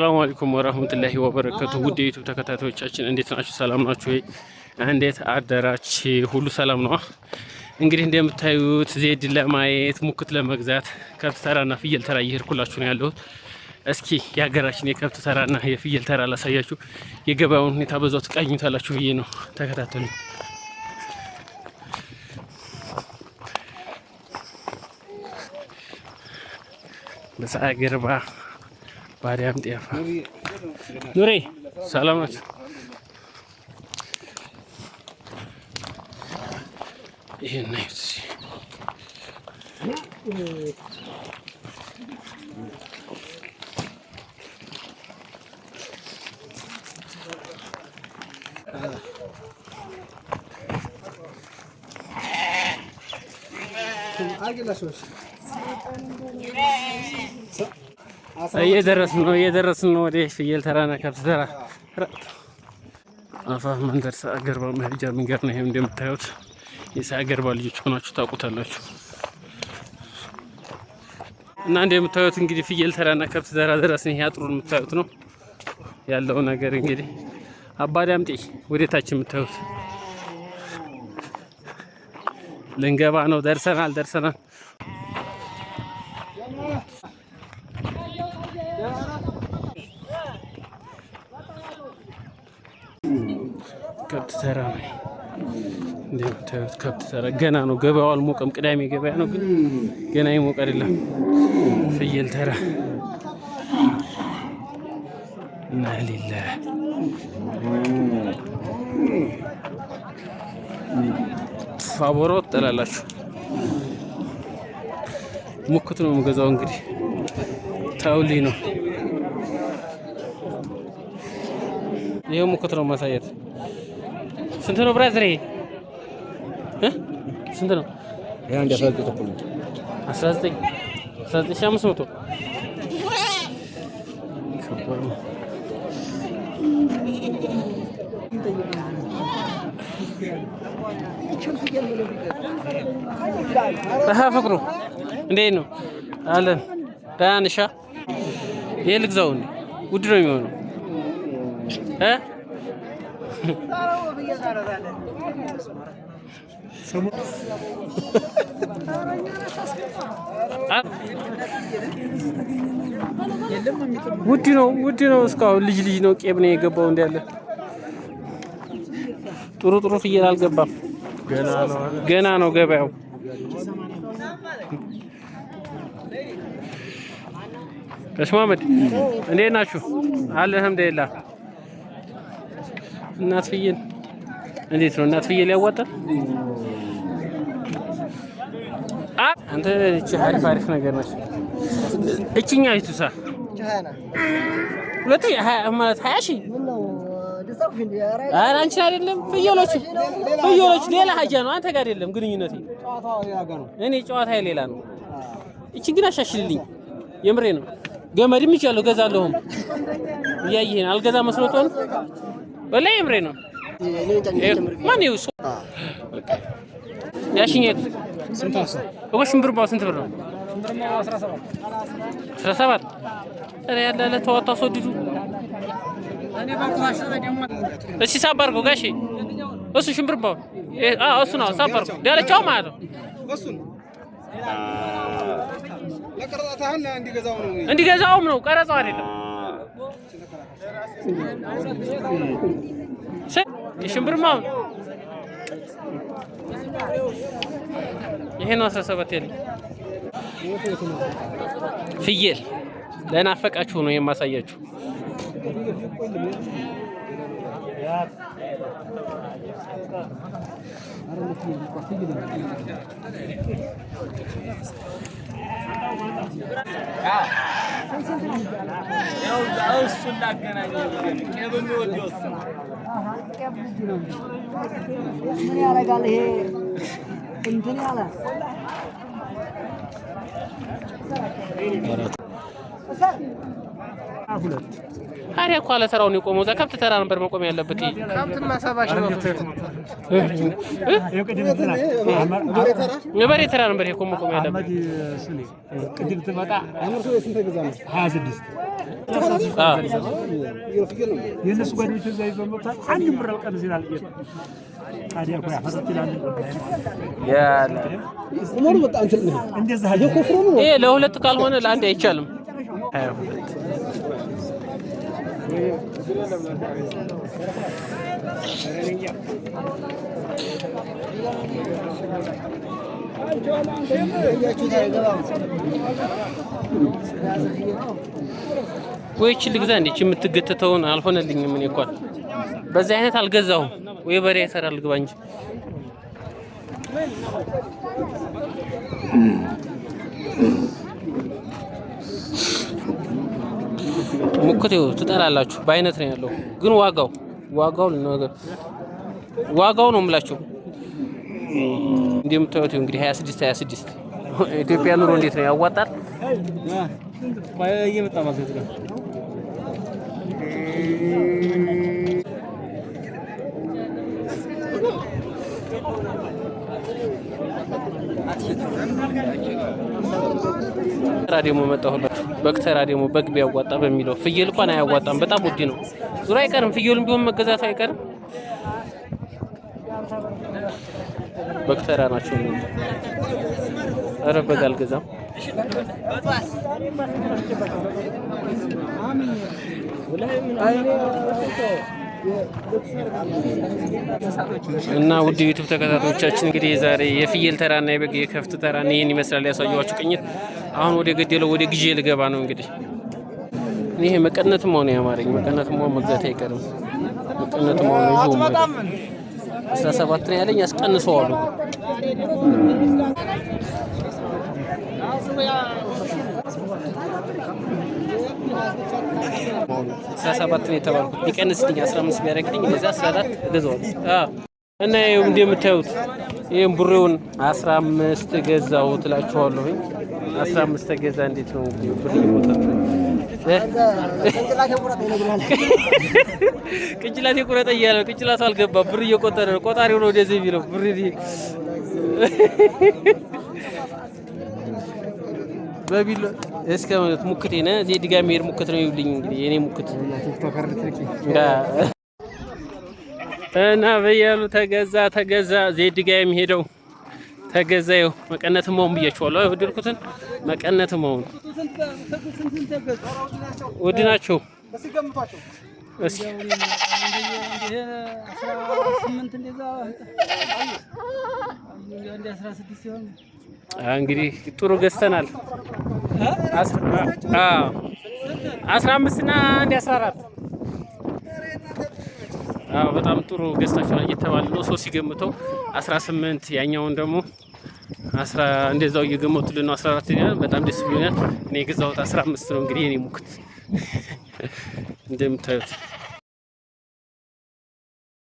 ሰላም አለይኩም ወራህመቱላሂ ወበረካቱ። ውድ የዩቲዩብ ተከታታዮቻችን እንዴት ናችሁ? ሰላም ናችሁ ወይ? እንዴት አደራችሁ? ሁሉ ሰላም ነው? እንግዲህ እንደምታዩት ዜድ ለማየት ሙክት ለመግዛት ከብት ተራና ፍየል ተራ እየሄድኩላችሁ ነው ያለሁት። እስኪ የሀገራችን የከብት ተራና የፍየል ተራ ላሳያችሁ። የገበያውን ሁኔታ በዛው ትቃኙታላችሁ ብዬ ነው። ተከታተሉ። በሳገርባ ባሪያም ጤፋ ኑሬ ሰላም ናችሁ? ይሄን ነው እየደረስን ነው ወደ ፍየል ተራና ከብት ተራ አፋፍ መንደር ሳገርባ መሄጃ መንገድ ነው። ይሄም እንደምታዩት የሳገርባ ልጆች ሆናችሁ ታውቁታላችሁ። እና እንደምታዩት እንግዲህ ፍየል ተራና ከብት ተራ ደረስን። ይሄ አጥሩን የምታዩት ነው ያለው ነገር። እንግዲህ አባዳምጤ ወደታች የምታዩት ልንገባ ነው። ደርሰናል። ከብት ተራ ነው እንደምታዩት። ከብት ተራ ገና ነው። ገበያው አልሞቀም። ቅዳሜ ገበያ ነው ግን ገና ይሞቅ አይደለም። ፍየል ተራ እና ሌላ ፋቦሮ ትጠላላችሁ። ሙክት ነው የምገዛው እንግዲህ ታውሊ ነው። ይሄ ሙክት ነው ማሳየት። ስንት ነው ብራዘር? ስንት ነው? ያን ደፈጥ ተቆሉ 19500 ፍቅሩ እንዴት ነው አለን? ዳንሻ ይሄ ልግዛው እንዴ? ውድ ነው የሚሆነው ውድ ነው። እስካሁን ልጅ ነው ቄብ ነው የገባው እንዳለ። ጥሩ ፍየል አልገባም። ገና ነው ገበያው። ከሽማመድ እንዴት ናችሁ? አልሐምዱሊላህ። እናት ፍየል እንዴት ነው? እናት ፍየል ያዋጣል? አንተ እቺ አሪፍ ነገር ነች። እቺኛ ይቱሳ ሁለቱ ማለት 20 ሺህ ኧረ አንቺ አይደለም ፍየሎች ሌላ ሀጃ ነው። አንተ ጋር አይደለም ግንኙነቴ። እኔ ጨዋታ ሌላ ነው። እቺ ግን አሻሽልልኝ። የምሬ ነው። ገመድም ይቻለው ገዛለሁም እያየህ አልገዛ መስሎት ነው ወላሂ የምሬ ነው። ማን ይውሱ ያሽኘት ስንት ነው? ሽምብርባው ስንት ብር ነው? 17 ኧረ ያለ ተዋጣው ሰድዱ። እሺ ሳባርገው ጋሼ እሱ ሽምብርባው እሱ ነው ሳባርገው ዳለቻው ማለት ነው። እንዲገዛውም ነው ቀረጻው አይደለም። የሽምብርማው ይሄ ነው 17 ያለ ፍየል ለናፈቃችሁ ነው የማሳያችሁ። አሪያ እኮ አለ ተራውን የቆመው እዛ ከብት ተራ ነበር መቆም ያለበት። ከብትማ 70 ሺህ ነው። በሬ ተራ ነበር የቆመው መቆም ያለበት። ቅድም ትመጣ 26 የነሱ ጓደኞች እዛ ይዘው መጥተው አንድ ብር አልቀንስ ይላል። ታዲያ እኮ ያፈሰት ይላል ያለ ኡመሩ በጣም እንትን ነው እንደዛ የኮፍሮ ነው። ይሄ ለሁለት ካልሆነ ለአንድ አይቻልም። 22 ወይ እቺ ልግዛ እንዴ? እቺ የምትገተተውን አልሆነልኝም። እኔ እንኳን በዚህ አይነት አልገዛሁም። ወይ በሬ ያሰራል ግባ እንጂ ሙክቴው ትጠላላችሁ። በአይነት ነው ያለው ግን ዋጋው ነው የምላችሁ። እንደምታዩት እንግዲህ 26 ኢትዮጵያ ኑሮ እንዴት ነው ያዋጣል? እየመጣ ማለት ነው። ደግሞ መጣሁላችሁ። በክተራ ደግሞ በግ ቢያዋጣ በሚለው ፍየል እንኳን አያዋጣም፣ በጣም ውድ ነው። ዙር አይቀርም፣ ፍየሉም ቢሆን መገዛቱ አይቀርም። በክተራ ናቸው። ኧረ በግ አልገዛም። እና ውድ ዩቲዩብ ተከታታዮቻችን እንግዲህ ዛሬ የፍየል ተራና የበግ የከፍት ተራና ይሄን ይመስላል ያሳየኋችሁ ቅኝት። አሁን ወደ ገደለው ወደ ግዢ ልገባ ነው። እንግዲህ ይሄ መቀነትም ሆነ ያማረኝ መቀነትም ሆነ መግዛት አይቀርም። መቀነትም ሆነ ይሁን 17 ነው ያለኝ ያስቀንሰዋል። ሰባት ነው የተባልኩት ሊቀንስልኝ 15 ቢያደርግልኝ እንደዛ 14 ገዛው። እና ይሄው እንደምታዩት ይሄን ቡሬውን 15 ገዛው ትላችኋለሁ። 15 ተገዛ። እንዴት ነው ብር ይሞታል? ቅንጭላቴ ቁረጠ እያለ ቅንጭላቱ አልገባ ብር እየቆጠረ ነው። ቆጣሪው ነው እንደዚህ የሚለው ብር በቢል እስከ ማለት ሙክቴ ነው እዚህ ድጋሚ ሄድ ሙክት ነው ይውልኝ። እንግዲህ የኔ ሙክት እና በያሉ ተገዛ ዜድ ጋ የሚሄደው ተገዛው። መቀነትም መሆን ብያችኋለሁ። አይወደድኩትን መቀነትም መሆን ውድ ናቸው። እስኪ እንግዲህ ጥሩ ገዝተናል። 15 እና 14 በጣም ጥሩ ገዝታችኋል እየተባለ ነው። ሰው ሲገምተው 18 ያኛውን ደግሞ እንደዛው እየገመቱልን ነው 14 ይላል። በጣም ደስ ብሎኛል። እኔ የገዛሁት 15 ነው። እንግዲህ የኔ ሙክት እንደምታዩት